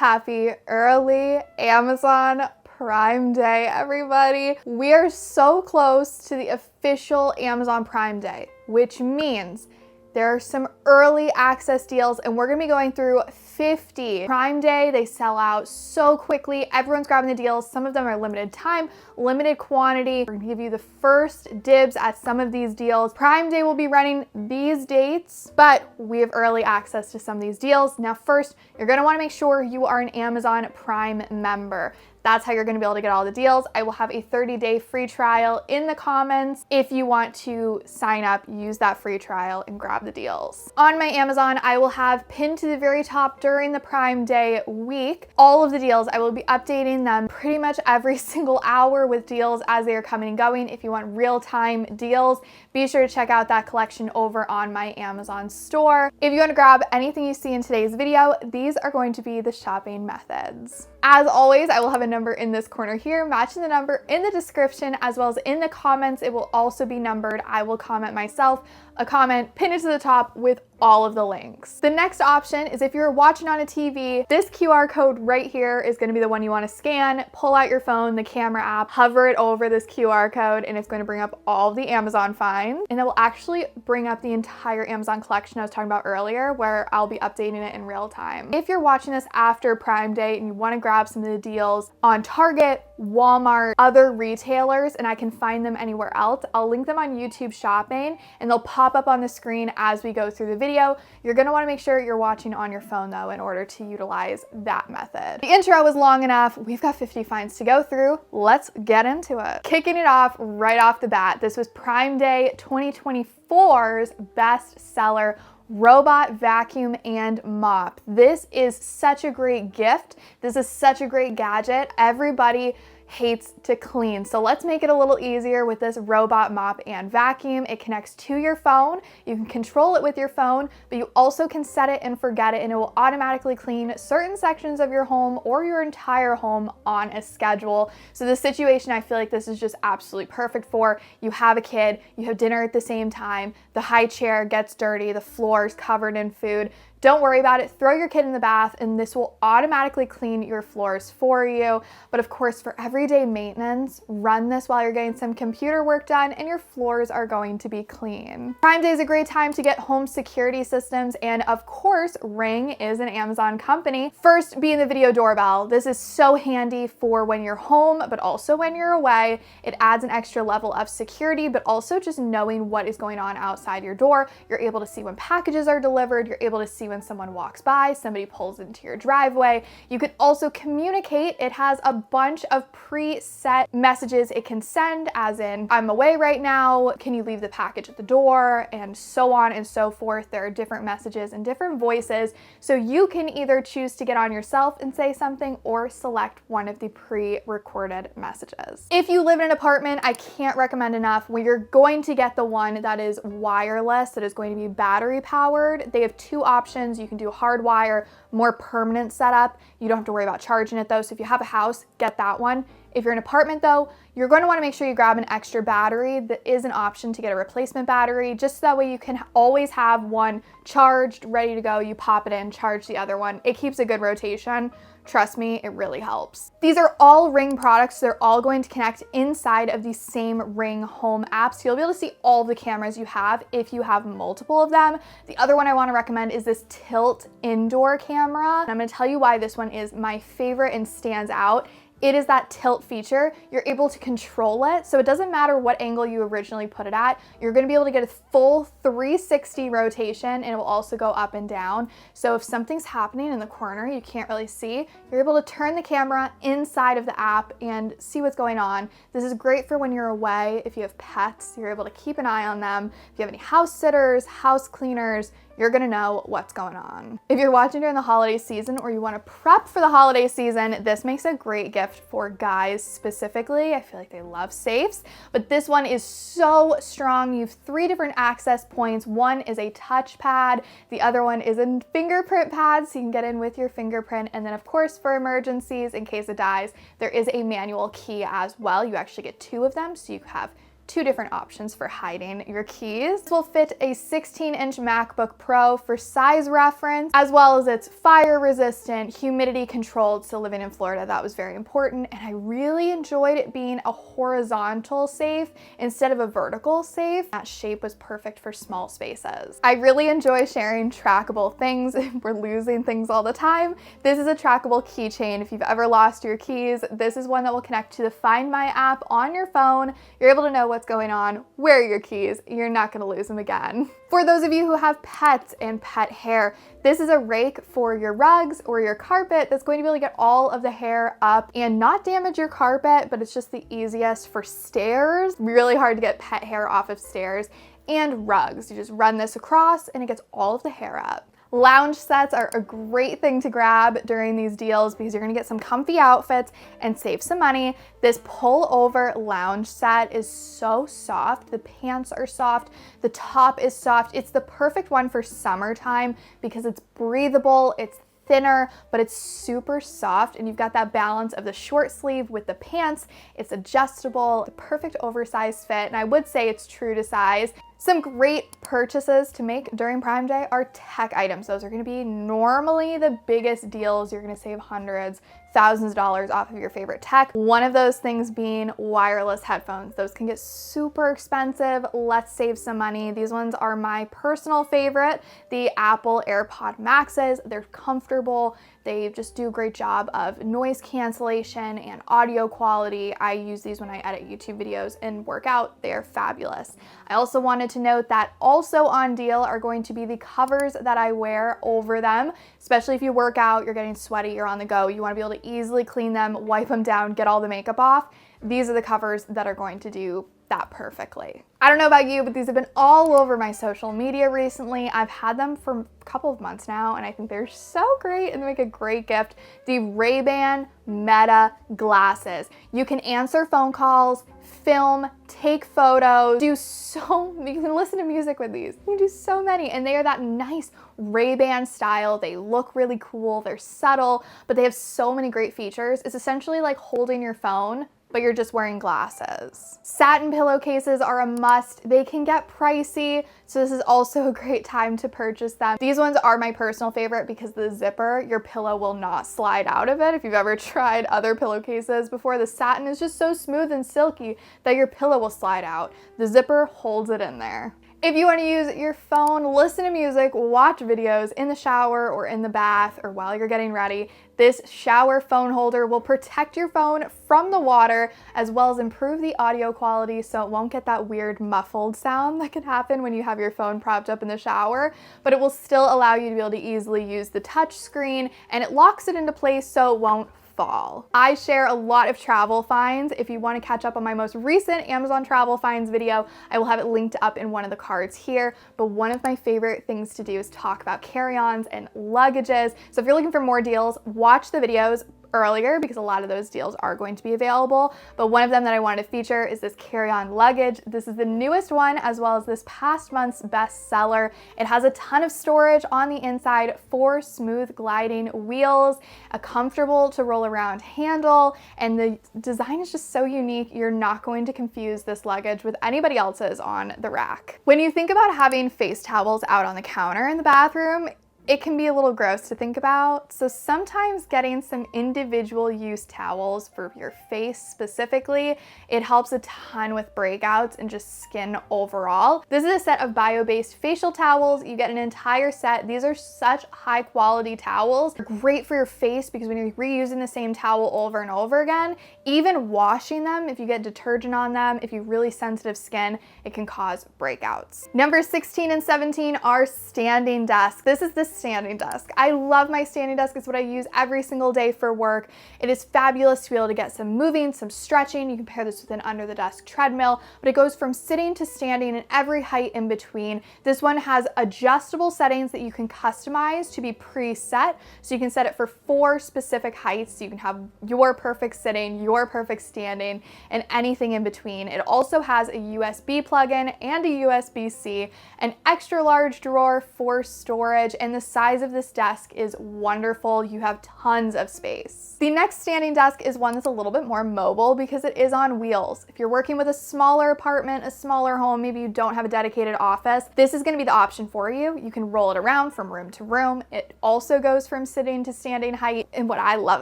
Happy early Amazon Prime Day, everybody. We are so close to the official Amazon Prime Day, which means there are some early access deals and we're gonna be going through 50. Prime Day, they sell out so quickly. Everyone's grabbing the deals. Some of them are limited time, limited quantity. We're gonna give you the first dibs at some of these deals. Prime Day will be running these dates, but we have early access to some of these deals. Now first, you're gonna wanna make sure you are an Amazon Prime member. That's how you're gonna be able to get all the deals. I will have a 30-day free trial in the comments. If you want to sign up, use that free trial and grab the deals. On my Amazon, I will have pinned to the very top during the Prime Day week, all of the deals. I will be updating them pretty much every single hour with deals as they are coming and going. If you want real-time deals, be sure to check out that collection over on my Amazon store. If you want to grab anything you see in today's video, these are going to be the shopping methods. As always, I will have a number in this corner here, matching the number in the description as well as in the comments. It will also be numbered. I will comment myself a comment, pin it to the top with all of the links. The next option is if you're watching on a TV, this QR code right here is going to be the one you want to scan. Pull out your phone, the camera app, hover it over this QR code, and it's going to bring up all the Amazon finds. And it will actually bring up the entire Amazon collection I was talking about earlier, where I'll be updating it in real time. If you're watching this after Prime Day and you want to grab some of the deals on Target, Walmart, other retailers, and I can find them anywhere else, I'll link them on YouTube Shopping and they'll pop up on the screen as we go through the video. You're gonna wanna make sure you're watching on your phone though in order to utilize that method. The intro was long enough. We've got 50 finds to go through. Let's get into it. Kicking it off right off the bat, this was Prime Day 2024's best seller, robot vacuum and mop. This is such a great gift. This is such a great gadget. Everybody hates to clean. So let's make it a little easier with this robot mop and vacuum. It connects to your phone. You can control it with your phone, but you also can set it and forget it, and it will automatically clean certain sections of your home or your entire home on a schedule. So the situation I feel like this is just absolutely perfect for. You have a kid, you have dinner at the same time, the high chair gets dirty, the floor is covered in food. Don't worry about it. Throw your kid in the bath and this will automatically clean your floors for you. But of course, for everyday maintenance, run this while you're getting some computer work done and your floors are going to be clean. Prime Day is a great time to get home security systems, and of course, Ring is an Amazon company. First being the video doorbell. This is so handy for when you're home, but also when you're away. It adds an extra level of security, but also just knowing what is going on outside your door. You're able to see when packages are delivered. You're able to see when someone walks by, somebody pulls into your driveway. You can also communicate. It has a bunch of preset messages it can send, as in, I'm away right now, can you leave the package at the door, and so on and so forth. There are different messages and different voices, so you can either choose to get on yourself and say something or select one of the pre-recorded messages. If you live in an apartment, I can't recommend enough. When you're going to get the one that is wireless, that is going to be battery powered, they have two options. You can do hardwire, more permanent setup. You don't have to worry about charging it though. So if you have a house, get that one. If you're in an apartment though, you're going to want to make sure you grab an extra battery. That is an option to get a replacement battery, just so that way you can always have one charged, ready to go. You pop it in, charge the other one. It keeps a good rotation. Trust me, it really helps. These are all Ring products. They're all going to connect inside of the same Ring home app. So you'll be able to see all the cameras you have if you have multiple of them. The other one I want to recommend is this tilt indoor camera. And I'm going to tell you why this one is my favorite and stands out. It is that tilt feature. You're able to control it, so it doesn't matter what angle you originally put it at. You're gonna be able to get a full 360 rotation, and it will also go up and down. So if something's happening in the corner you can't really see, you're able to turn the camera inside of the app and see what's going on. This is great for when you're away. If you have pets, you're able to keep an eye on them. If you have any house sitters, house cleaners, you're gonna know what's going on. If you're watching during the holiday season or you wanna prep for the holiday season, this makes a great gift for guys specifically. I feel like they love safes, but this one is so strong. You have 3 different access points. One is a touch pad, the other one is a fingerprint pad, so you can get in with your fingerprint, and then of course for emergencies, in case it dies, there is a manual key as well. You actually get 2 of them, so you have two different options for hiding your keys. This will fit a 16-inch MacBook Pro for size reference, as well as it's fire resistant, humidity controlled, so living in Florida, that was very important, and I really enjoyed it being a horizontal safe instead of a vertical safe. That shape was perfect for small spaces. I really enjoy sharing trackable things. We're losing things all the time. This is a trackable keychain. If you've ever lost your keys, this is one that will connect to the Find My app on your phone. You're able to know what's going on, where are your keys, you're not gonna lose them again. For those of you who have pets and pet hair, this is a rake for your rugs or your carpet that's going to be able to get all of the hair up and not damage your carpet, but it's just the easiest for stairs. Really hard to get pet hair off of stairs, and rugs. You just run this across and it gets all of the hair up. Lounge sets are a great thing to grab during these deals because you're gonna get some comfy outfits and save some money. This pull over lounge set is so soft. The pants are soft, the top is soft. It's the perfect one for summertime because it's breathable, it's thinner, but it's super soft, and you've got that balance of the short sleeve with the pants. It's adjustable, the perfect oversized fit, and I would say it's true to size. Some great purchases to make during Prime Day are tech items. Those are gonna be normally the biggest deals. You're gonna save hundreds, thousands of dollars off of your favorite tech. One of those things being wireless headphones. Those can get super expensive. Let's save some money. These ones are my personal favorite, the Apple AirPod Maxes. They're comfortable. They just do a great job of noise cancellation and audio quality. I use these when I edit YouTube videos and work out. They're fabulous. I also wanted to note that also on deal are going to be the covers that I wear over them, especially if you work out, you're getting sweaty, you're on the go, you want to be able to easily clean them, wipe them down, get all the makeup off. These are the covers that are going to do that perfectly. I don't know about you, but these have been all over my social media recently. I've had them for a couple of months now, and I think they're so great and they make a great gift. The Ray-Ban Meta glasses. You can answer phone calls, film, take photos, you can listen to music with these. You can do so many, and they are that nice Ray-Ban style. They look really cool, they're subtle, but they have so many great features. It's essentially like holding your phone, but you're just wearing glasses. Satin pillowcases are a must. They can get pricey, so this is also a great time to purchase them. These ones are my personal favorite because the zipper, your pillow will not slide out of it. If you've ever tried other pillowcases before, the satin is just so smooth and silky that your pillow will slide out. The zipper holds it in there. If you want to use your phone, listen to music, watch videos in the shower or in the bath or while you're getting ready, this shower phone holder will protect your phone from the water as well as improve the audio quality so it won't get that weird muffled sound that can happen when you have your phone propped up in the shower, but it will still allow you to be able to easily use the touch screen, and it locks it into place so it won't fall. I share a lot of travel finds. If you want to catch up on my most recent Amazon travel finds video, I will have it linked up in one of the cards here. But one of my favorite things to do is talk about carry-ons and luggages. So if you're looking for more deals, watch the videos earlier because a lot of those deals are going to be available. But one of them that I wanted to feature is this carry-on luggage. This is the newest one as well as this past month's bestseller. It has a ton of storage on the inside, 4 smooth gliding wheels, a comfortable to roll around handle, and the design is just so unique. You're not going to confuse this luggage with anybody else's on the rack. When you think about having face towels out on the counter in the bathroom, it can be a little gross to think about, so sometimes getting some individual use towels for your face specifically, it helps a ton with breakouts and just skin overall. This is a set of bio-based facial towels. You get an entire set. These are such high quality towels. They're great for your face because when you're reusing the same towel over and over again, even washing them, if you get detergent on them, if you have really sensitive skin, it can cause breakouts. Number 16 and 17 are standing desks. This is the standing desk. I love my standing desk. It's what I use every single day for work. It is fabulous to be able to get some moving, some stretching. You can pair this with an under the desk treadmill, but it goes from sitting to standing and every height in between. This one has adjustable settings that you can customize to be preset. So you can set it for 4 specific heights. So you can have your perfect sitting, your perfect standing, and anything in between. It also has a USB plug-in and a USB-C, an extra large drawer for storage, and the size of this desk is wonderful. You have tons of space. The next standing desk is one that's a little bit more mobile because it is on wheels. If you're working with a smaller apartment, a smaller home, maybe you don't have a dedicated office, this is gonna be the option for you. You can roll it around from room to room. It also goes from sitting to standing height. And what I love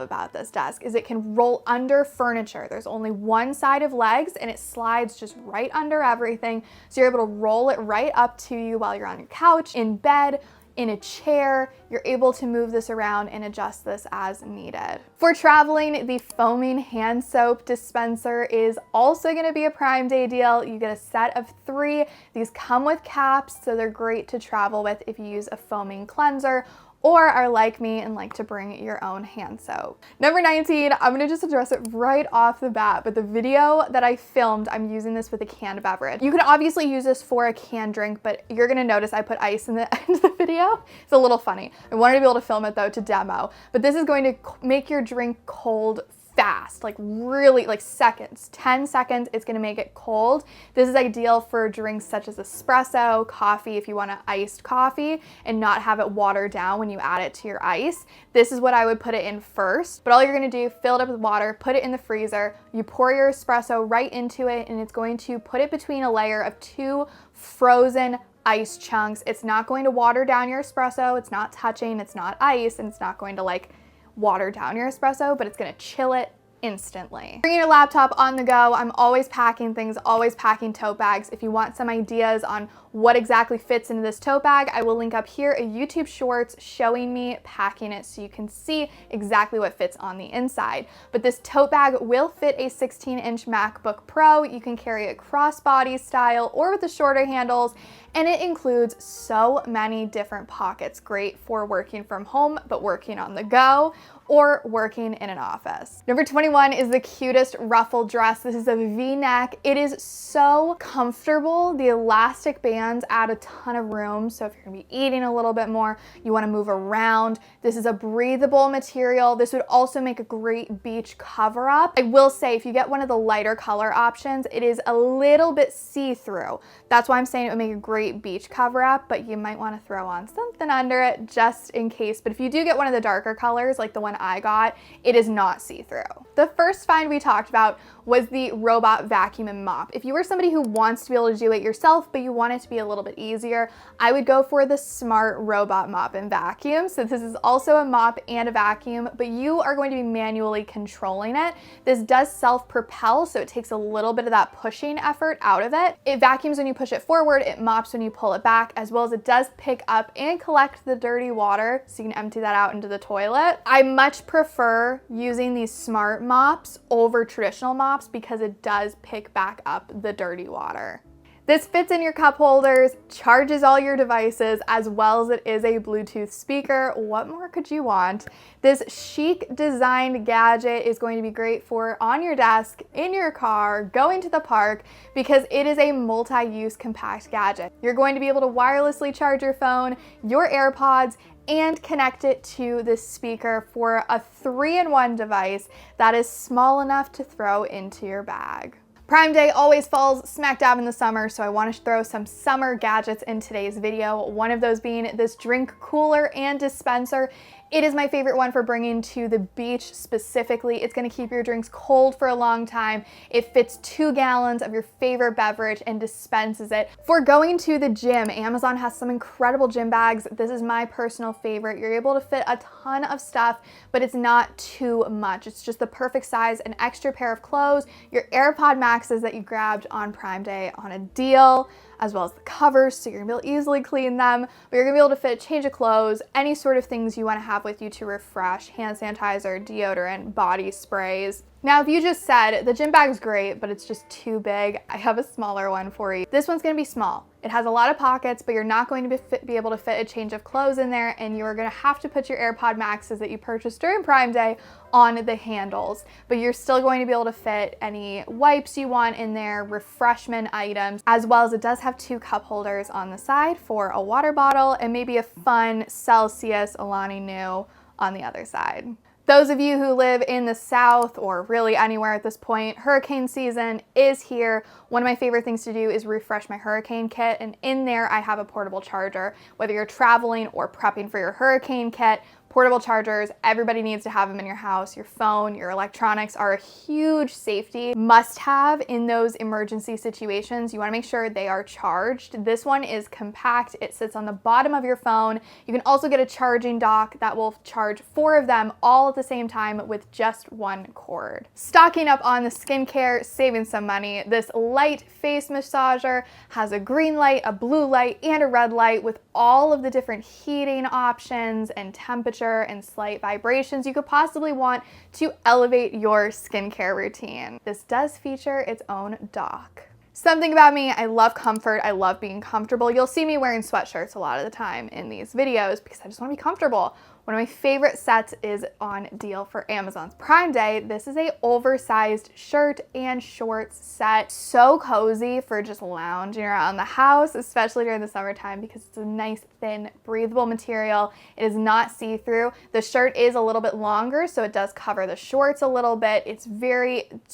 about this desk is it can roll under furniture. There's only one side of legs and it slides just right under everything. So you're able to roll it right up to you while you're on your couch, in bed, in a chair. You're able to move this around and adjust this as needed. For traveling, the foaming hand soap dispenser is also gonna be a Prime Day deal. You get a set of 3. These come with caps, so they're great to travel with if you use a foaming cleanser or are like me and like to bring your own hand soap. Number 19, I'm gonna just address it right off the bat, but the video that I filmed, I'm using this with a canned beverage. You can obviously use this for a canned drink, but you're gonna notice I put ice in the end of the video. It's a little funny. I wanted to be able to film it though to demo, but this is going to make your drink cold fast, like really, like seconds, 10 seconds, it's gonna make it cold. This is ideal for drinks such as espresso, coffee, if you want an iced coffee and not have it watered down when you add it to your ice. This is what I would put it in first, but all you're gonna do, fill it up with water, put it in the freezer, you pour your espresso right into it, and it's going to put it between a layer of 2 frozen ice chunks. It's not going to water down your espresso, it's not touching, it's not ice, and it's not going to like water down your espresso, but it's gonna chill it instantly. Bringing your laptop on the go, I'm always packing things, always packing tote bags. If you want some ideas on what exactly fits into this tote bag, I will link up here a YouTube shorts showing me packing it so you can see exactly what fits on the inside. But this tote bag will fit a 16-inch MacBook Pro. You can carry it crossbody style or with the shorter handles, and it includes so many different pockets. Great for working from home, but working on the go, or working in an office. Number 21 is the cutest ruffle dress. This is a V-neck. It is so comfortable. The elastic bands add a ton of room. So if you're gonna be eating a little bit more, you wanna move around. This is a breathable material. This would also make a great beach cover up. I will say, if you get one of the lighter color options, it is a little bit see-through. That's why I'm saying it would make a great beach cover up, but you might wanna throw on something under it just in case. But if you do get one of the darker colors, like the one I got, it is not see-through. The first find we talked about was the robot vacuum and mop. If you are somebody who wants to be able to do it yourself, but you want it to be a little bit easier, I would go for the smart robot mop and vacuum. So this is also a mop and a vacuum, but you are going to be manually controlling it. This does self-propel, so it takes a little bit of that pushing effort out of it. It vacuums when you push it forward, it mops when you pull it back, as well as it does pick up and collect the dirty water, so you can empty that out into the toilet. I much prefer using these smart mops over traditional mops because it does pick back up the dirty water. This fits in your cup holders, charges all your devices, as well as it is a Bluetooth speaker. What more could you want? This chic designed gadget is going to be great for on your desk, in your car, going to the park, because it is a multi-use compact gadget. You're going to be able to wirelessly charge your phone, your AirPods, and connect it to this speaker for a 3-in-1 device that is small enough to throw into your bag. Prime Day always falls smack dab in the summer, so I want to throw some summer gadgets in today's video. One of those being this drink cooler and dispenser. It is my favorite one for bringing to the beach specifically. It's going to keep your drinks cold for a long time. It fits 2 gallons of your favorite beverage and dispenses it. For going to the gym, Amazon has some incredible gym bags. This is my personal favorite. You're able to fit a ton of stuff, but it's not too much. It's just the perfect size, an extra pair of clothes, your AirPod Maxes that you grabbed on Prime Day on a deal, as well as the covers, so you're gonna be able to easily clean them, but you're gonna be able to fit a change of clothes, any sort of things you wanna have with you to refresh, hand sanitizer, deodorant, body sprays. Now, if you just said, the gym bag's great, but it's just too big, I have a smaller one for you. This one's gonna be small. It has a lot of pockets, but you're not going to be able to fit a change of clothes in there, and you're gonna have to put your AirPod Maxes that you purchased during Prime Day on the handles, but you're still going to be able to fit any wipes you want in there, refreshment items, as well as it does have 2 cup holders on the side for a water bottle and maybe a fun Celsius Alani Nu on the other side. Those of you who live in the South or really anywhere at this point, hurricane season is here. One of my favorite things to do is refresh my hurricane kit, and in there I have a portable charger. Whether you're traveling or prepping for your hurricane kit, portable chargers, everybody needs to have them in your house. Your phone, your electronics are a huge safety must-have in those emergency situations. You want to make sure they are charged. This one is compact. It sits on the bottom of your phone. You can also get a charging dock that will charge 4 of them all at the same time with just one cord. Stocking up on the skincare, saving some money. This light face massager has a green light, a blue light, and a red light with all of the different heating options and temperature and slight vibrations you could possibly want to elevate your skincare routine. This does feature its own dock. Something about me, I love comfort, I love being comfortable. You'll see me wearing sweatshirts a lot of the time in these videos because I just want to be comfortable. One of my favorite sets is on deal for Amazon's Prime Day. This is a oversized shirt and shorts set. So cozy for just lounging around the house, especially during the summertime because it's a nice, thin, breathable material. It is not see-through. The shirt is a little bit longer, so it does cover the shorts a little bit. It's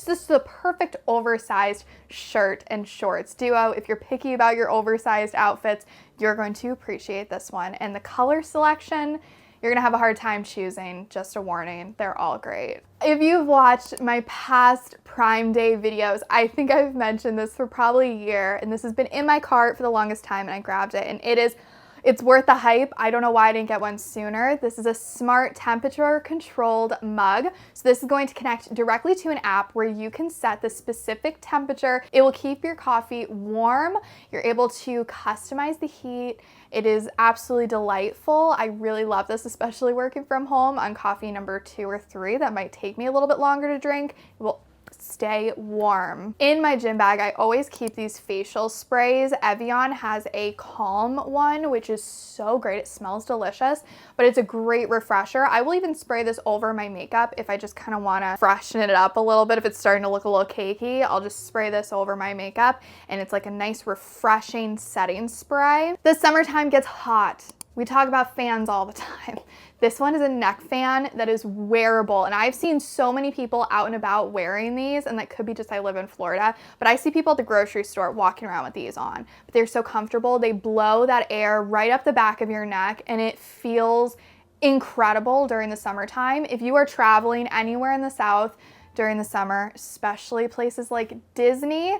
just the perfect oversized shirt and shorts duo. If you're picky about your oversized outfits, you're going to appreciate this one. And the color selection, you're gonna have a hard time choosing, just a warning, they're all great. If you've watched my past Prime Day videos, I think I've mentioned this for probably a year, and this has been in my cart for the longest time, and I grabbed it, and it's worth the hype. I don't know why I didn't get one sooner. This is a smart temperature controlled mug. So this is going to connect directly to an app where you can set the specific temperature. It will keep your coffee warm. You're able to customize the heat. It is absolutely delightful. I really love this, especially working from home on coffee number 2 or 3 that might take me a little bit longer to drink. It will stay warm. In my gym bag, I always keep these facial sprays. Evian has a calm one, which is so great. It smells delicious, but it's a great refresher. I will even spray this over my makeup if I just kind of want to freshen it up a little bit. If it's starting to look a little cakey, I'll just spray this over my makeup, and it's like a nice refreshing setting spray. The summertime gets hot. We talk about fans all the time. This one is a neck fan that is wearable, and I've seen so many people out and about wearing these, and that could be just I live in Florida, but I see people at the grocery store walking around with these on. But they're so comfortable. They blow that air right up the back of your neck, and it feels incredible during the summertime. If you are traveling anywhere in the South during the summer, especially places like Disney,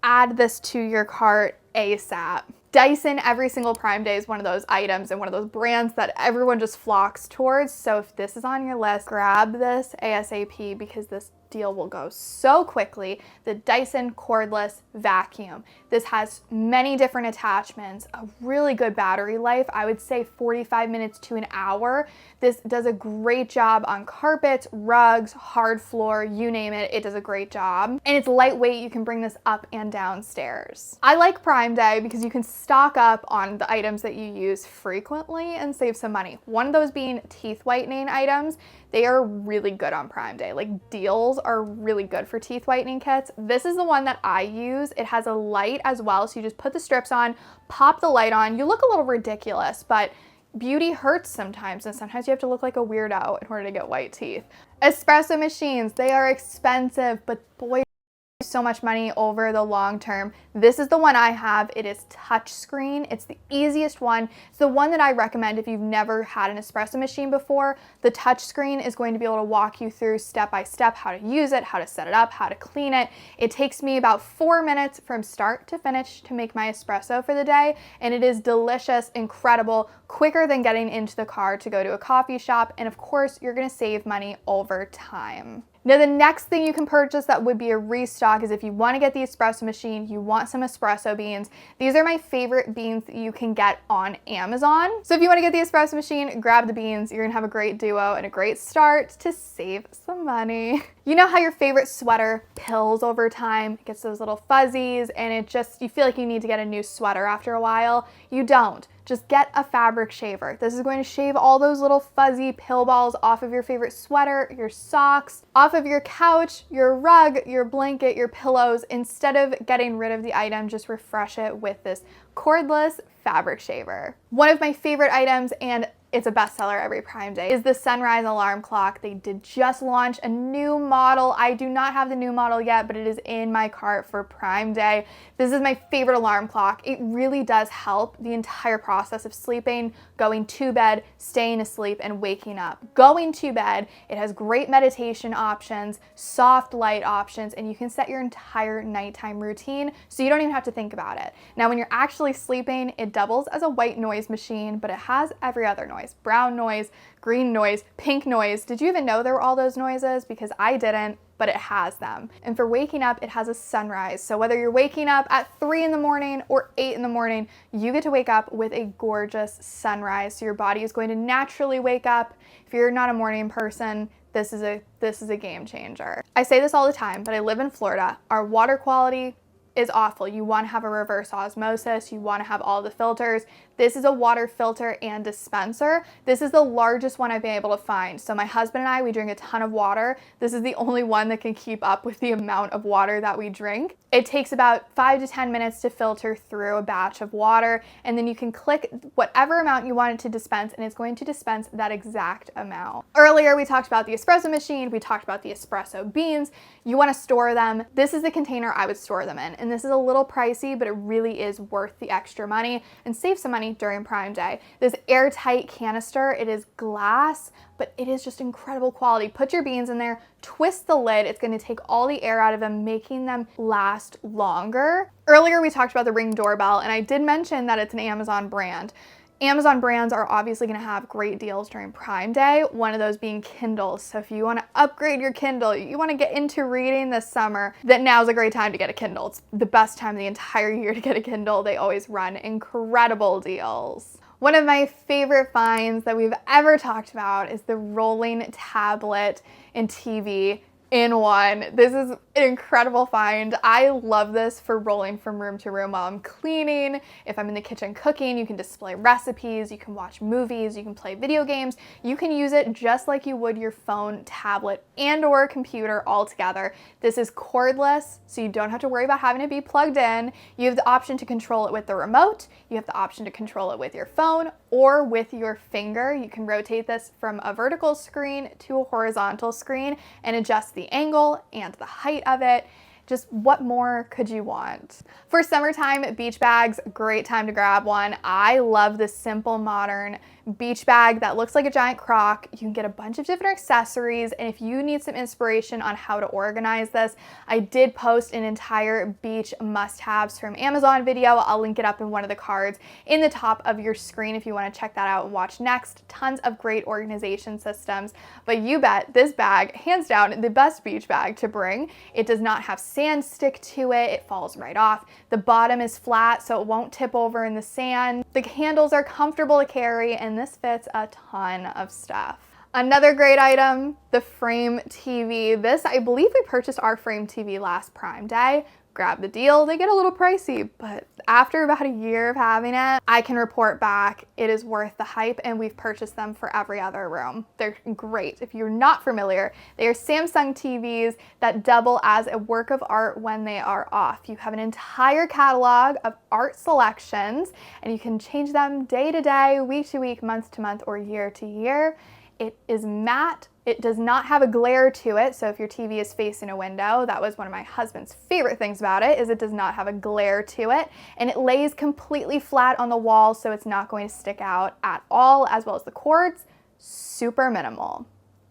add this to your cart ASAP. Dyson every single Prime Day is one of those items and one of those brands that everyone just flocks towards. So if this is on your list, grab this ASAP because this deal will go so quickly. The Dyson cordless vacuum. This has many different attachments, a really good battery life. I would say 45 minutes to an hour. This does a great job on carpets, rugs, hard floor, you name it, it does a great job. And it's lightweight, you can bring this up and downstairs. I like Prime Day because you can stock up on the items that you use frequently and save some money. One of those being teeth whitening items. They are really good on Prime Day. Like, deals are really good for teeth whitening kits. This is the one that I use. It has a light as well, so you just put the strips on, pop the light on. You look a little ridiculous, but beauty hurts sometimes, and sometimes you have to look like a weirdo in order to get white teeth. Espresso machines, they are expensive, but boy, so much money over the long term. This is the one I have. It is touchscreen. It's the easiest one. It's the one that I recommend if you've never had an espresso machine before. The touchscreen is going to be able to walk you through step by step how to use it, how to set it up, how to clean it. It takes me about 4 minutes from start to finish to make my espresso for the day, and it is delicious, incredible, quicker than getting into the car to go to a coffee shop, and of course, you're gonna save money over time. Now, the next thing you can purchase that would be a restock is if you want to get the espresso machine, you want some espresso beans. These are my favorite beans that you can get on Amazon. So if you want to get the espresso machine, grab the beans. You're gonna have a great duo and a great start to save some money. You know how your favorite sweater pills over time, it gets those little fuzzies, and you feel like you need to get a new sweater after a while? You don't. Just get a fabric shaver. This is going to shave all those little fuzzy pill balls off of your favorite sweater, your socks, off of your couch, your rug, your blanket, your pillows. Instead of getting rid of the item, just refresh it with this cordless fabric shaver. One of my favorite items, and it's a bestseller every Prime Day, is the Sunrise alarm clock. They did just launch a new model. I do not have the new model yet, but it is in my cart for Prime Day. This is my favorite alarm clock. It really does help the entire process of sleeping, going to bed, staying asleep, and waking up. Going to bed, it has great meditation options, soft light options, and you can set your entire nighttime routine so you don't even have to think about it. Now, when you're actually sleeping, it doubles as a white noise machine, but it has every other noise: brown noise, green noise, pink noise. Did you even know there were all those noises? Because I didn't, but it has them. And for waking up, it has a sunrise. So whether you're waking up at 3 in the morning or 8 in the morning, you get to wake up with a gorgeous sunrise. So your body is going to naturally wake up. If you're not a morning person, this is a game changer. I say this all the time, but I live in Florida. Our water quality is awful. You want to have a reverse osmosis. You want to have all the filters. This is a water filter and dispenser. This is the largest one I've been able to find. So my husband and I, we drink a ton of water. This is the only one that can keep up with the amount of water that we drink. It takes about 5 to 10 minutes to filter through a batch of water, and then you can click whatever amount you want it to dispense, and it's going to dispense that exact amount. Earlier, we talked about the espresso machine. We talked about the espresso beans. You want to store them. This is the container I would store them in, and this is a little pricey, but it really is worth the extra money and save some money during Prime Day. This airtight canister, it is glass, but it is just incredible quality. Put your beans in there, twist the lid. It's going to take all the air out of them, making them last longer. Earlier, we talked about the Ring doorbell, and I did mention that it's an Amazon brand. Amazon brands are obviously going to have great deals during Prime Day, one of those being Kindles. So if you want to upgrade your Kindle, you want to get into reading this summer, then now's a great time to get a Kindle. It's the best time of the entire year to get a Kindle. They always run incredible deals. One of my favorite finds that we've ever talked about is the rolling tablet and TV in one. This is an incredible find. I love this for rolling from room to room while I'm cleaning. If I'm in the kitchen cooking, you can display recipes, you can watch movies, you can play video games. You can use it just like you would your phone, tablet, and or computer all together. This is cordless, so you don't have to worry about having to be plugged in. You have the option to control it with the remote. You have the option to control it with your phone or with your finger. You can rotate this from a vertical screen to a horizontal screen and adjust the angle and the height of it. Just what more could you want? For summertime beach bags, great time to grab one. I love this simple modern beach bag that looks like a giant crock. You can get a bunch of different accessories, and if you need some inspiration on how to organize this, I did post an entire beach must-haves from Amazon video. I'll link it up in one of the cards in the top of your screen if you want to check that out and watch next. Tons of great organization systems, but you bet this bag, hands down, the best beach bag to bring. It does not have sand stick to it. It falls right off. The bottom is flat, so it won't tip over in the sand. The handles are comfortable to carry, and this fits a ton of stuff. Another great item, the Frame TV. This, I believe we purchased our Frame TV last Prime Day. Grab the deal. They get a little pricey, but after about a year of having it, I can report back it is worth the hype, and we've purchased them for every other room. They're great. If you're not familiar, they are Samsung TVs that double as a work of art when they are off. You have an entire catalog of art selections, and you can change them day to day, week to week, month to month, or year to year. It is matte. It does not have a glare to it, so if your TV is facing a window, that was one of my husband's favorite things about it, is it does not have a glare to it, and it lays completely flat on the wall, so it's not going to stick out at all, as well as the cords, super minimal.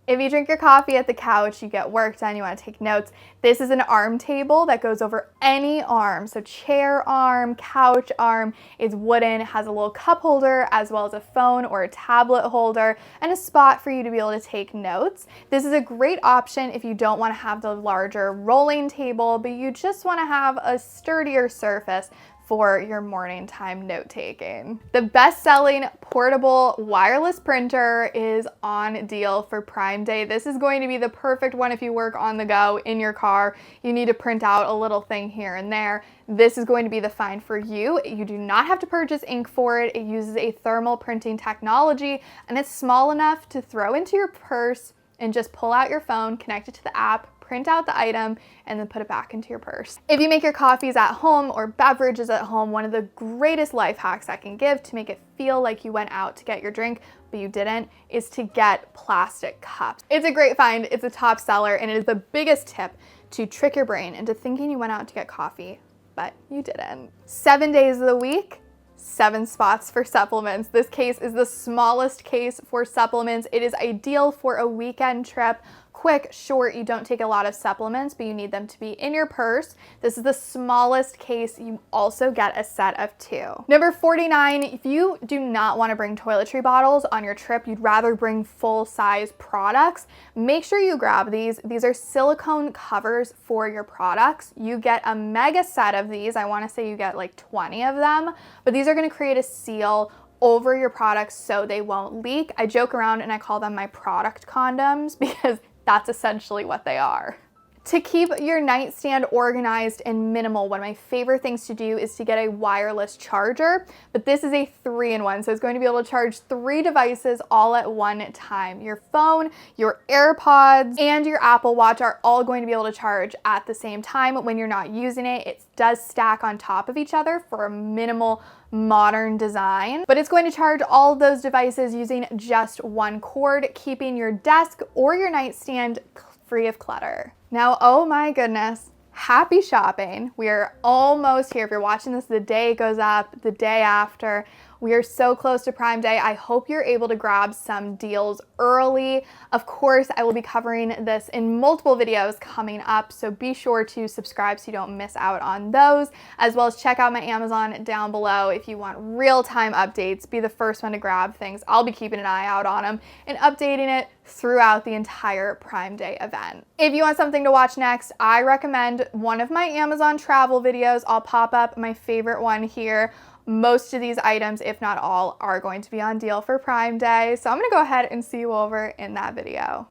If you drink your coffee at the couch, you get work done, you want to take notes, this is an arm table that goes over any arm. So chair arm, couch arm, it's wooden, it has a little cup holder as well as a phone or a tablet holder and a spot for you to be able to take notes. This is a great option if you don't want to have the larger rolling table, but you just want to have a sturdier surface for your morning time note-taking. The best-selling portable wireless printer is on deal for Prime Day. This is going to be the perfect one if you work on the go in your car. You need to print out a little thing here and there. This is going to be the find for you. You do not have to purchase ink for it. It uses a thermal printing technology, and it's small enough to throw into your purse and just pull out your phone, connect it to the app, print out the item, and then put it back into your purse. If you make your coffees at home or beverages at home, one of the greatest life hacks I can give to make it feel like you went out to get your drink, but you didn't, is to get plastic cups. It's a great find, it's a top seller, and it is the biggest tip to trick your brain into thinking you went out to get coffee, but you didn't. 7 days of the week, 7 spots for supplements. This case is the smallest case for supplements. It is ideal for a weekend trip. Quick, short, you don't take a lot of supplements, but you need them to be in your purse. This is the smallest case. You also get a set of 2. Number 49, if you do not want to bring toiletry bottles on your trip, you'd rather bring full-size products, make sure you grab these. These are silicone covers for your products. You get a mega set of these. I want to say you get like 20 of them, but these are going to create a seal over your products so they won't leak. I joke around and I call them my product condoms because that's essentially what they are. To keep your nightstand organized and minimal, one of my favorite things to do is to get a wireless charger, but this is a 3-in-1, so it's going to be able to charge 3 devices all at one time. Your phone, your AirPods, and your Apple Watch are all going to be able to charge at the same time when you're not using it. It does stack on top of each other for a minimal modern design, but it's going to charge all of those devices using just one cord, keeping your desk or your nightstand free of clutter. Now, oh my goodness, happy shopping. We are almost here. If you're watching this, the day goes up, the day after. We are so close to Prime Day. I hope you're able to grab some deals early. Of course, I will be covering this in multiple videos coming up, so be sure to subscribe so you don't miss out on those, as well as check out my Amazon down below if you want real-time updates. Be the first one to grab things. I'll be keeping an eye out on them and updating it throughout the entire Prime Day event. If you want something to watch next, I recommend one of my Amazon travel videos. I'll pop up my favorite one here. Most of these items, if not all, are going to be on deal for Prime Day. So I'm gonna go ahead and see you over in that video.